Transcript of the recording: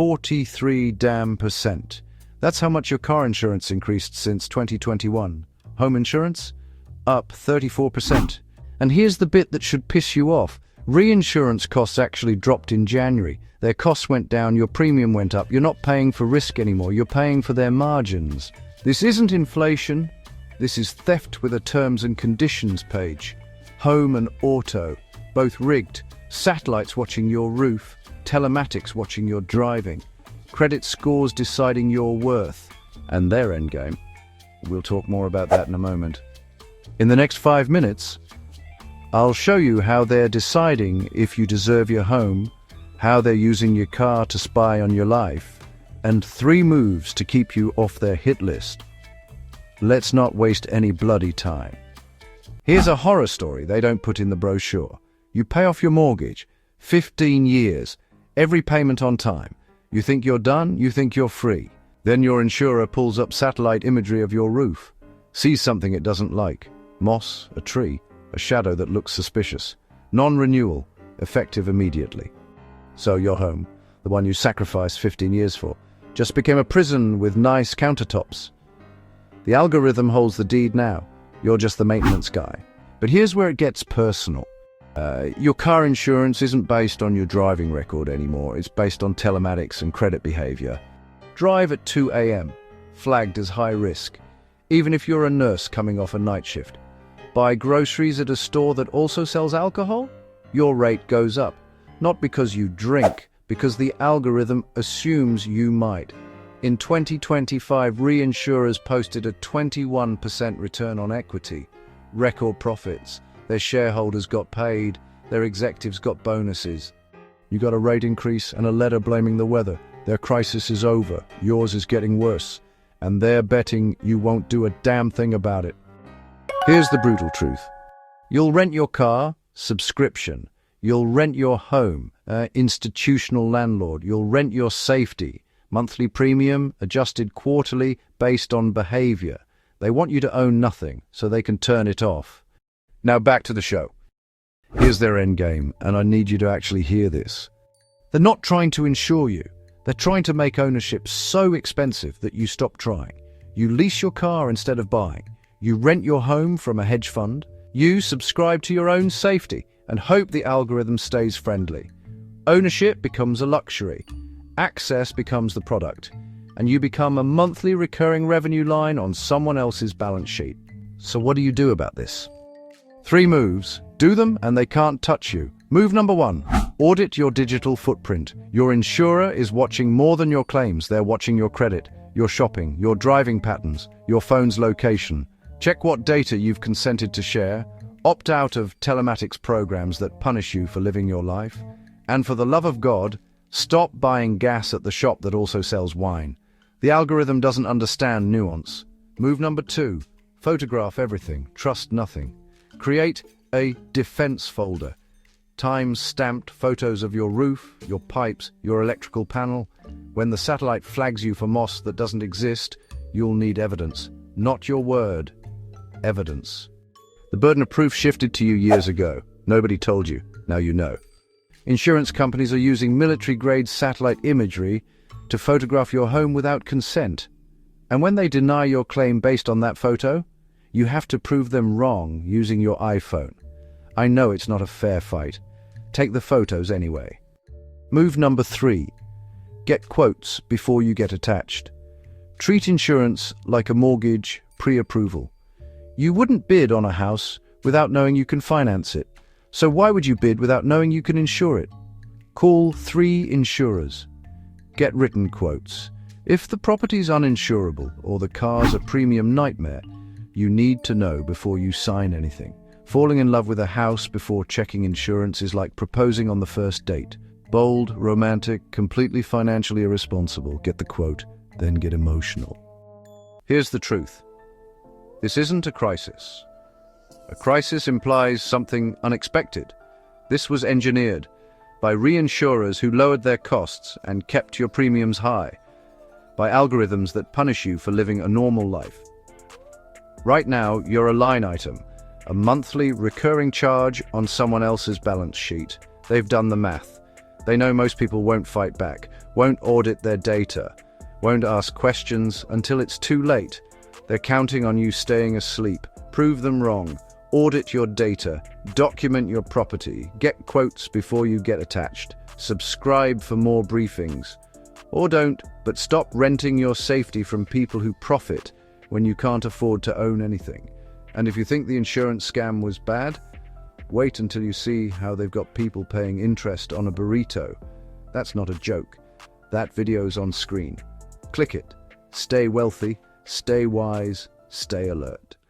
43%. That's how much your car insurance increased since 2021. Home insurance? Up 34%. And here's the bit that should piss you off. Reinsurance costs actually dropped in January. Their costs went down, your premium went up. You're not paying for risk anymore, you're paying for their margins. This isn't inflation, this is theft with a terms and conditions page. Home and auto, both rigged. Satellites watching your roof, telematics watching your driving. Credit scores deciding your worth. And their endgame. We'll talk more about that in a moment. In the next 5 minutes, I'll show you how they're deciding if you deserve your home, how they're using your car to spy on your life, and 3 moves to keep you off their hit list. Let's not waste any bloody time. Here's a horror story they don't put in the brochure. You pay off your mortgage, 15 years, every payment on time. You think you're done, you think you're free. Then your insurer pulls up satellite imagery of your roof, sees something it doesn't like. Moss, a tree, a shadow that looks suspicious. Non-renewal, effective immediately. So your home, the one you sacrificed 15 years for, just became a prison with nice countertops. The algorithm holds the deed now. You're just the maintenance guy. But here's where it gets personal. Your car insurance isn't based on your driving record anymore. It's based on telematics and credit behavior. Drive at 2 a.m., flagged as high risk, even if you're a nurse coming off a night shift. Buy groceries at a store that also sells alcohol? Your rate goes up. Not because you drink, because the algorithm assumes you might. In 2025, reinsurers posted a 21% return on equity. Record profits. Their shareholders got paid. Their executives got bonuses. You got a rate increase and a letter blaming the weather. Their crisis is over. Yours is getting worse. And they're betting you won't do a damn thing about it. Here's the brutal truth. You'll rent your car, subscription. You'll rent your home, institutional landlord. You'll rent your safety, monthly premium, adjusted quarterly, based on behavior. They want you to own nothing, so they can turn it off. Now back to the show. Here's their endgame, and I need you to actually hear this. They're not trying to insure you. They're trying to make ownership so expensive that you stop trying. You lease your car instead of buying. You rent your home from a hedge fund. You subscribe to your own safety and hope the algorithm stays friendly. Ownership becomes a luxury. Access becomes the product. And you become a monthly recurring revenue line on someone else's balance sheet. So what do you do about this? 3 moves. Do them and they can't touch you. Move number 1. Audit your digital footprint. Your insurer is watching more than your claims. They're watching your credit, your shopping, your driving patterns, your phone's location. Check what data you've consented to share. Opt out of telematics programs that punish you for living your life. And for the love of God, stop buying gas at the shop that also sells wine. The algorithm doesn't understand nuance. Move number 2. Photograph everything. Trust nothing. Create a defense folder. Time-stamped photos of your roof, your pipes, your electrical panel. When the satellite flags you for moss that doesn't exist, you'll need evidence. Not your word. Evidence. The burden of proof shifted to you years ago. Nobody told you. Now you know. Insurance companies are using military-grade satellite imagery to photograph your home without consent. And when they deny your claim based on that photo, you have to prove them wrong using your iPhone. I know it's not a fair fight. Take the photos anyway. Move number 3. Get quotes before you get attached. Treat insurance like a mortgage pre-approval. You wouldn't bid on a house without knowing you can finance it. So why would you bid without knowing you can insure it? Call 3 insurers. Get written quotes. If the property's uninsurable or the car's a premium nightmare, you need to know before you sign anything. Falling in love with a house before checking insurance is like proposing on the first date. Bold, romantic, completely financially irresponsible. Get the quote, then get emotional. Here's the truth. This isn't a crisis. A crisis implies something unexpected. This was engineered by reinsurers who lowered their costs and kept your premiums high, by algorithms that punish you for living a normal life. Right now, you're a line item, a monthly recurring charge on someone else's balance sheet. They've done the math. They know most people won't fight back. won't audit their data, won't ask questions until it's too late. They're counting on you staying asleep. Prove them wrong. Audit your data. Document your property. Get quotes before you get attached. Subscribe for more briefings. Or don't, but stop renting your safety from people who profit when you can't afford to own anything. And if you think the insurance scam was bad, wait until you see how they've got people paying interest on a burrito. That's not a joke. That video's on screen. Click it. Stay wealthy, stay wise, stay alert.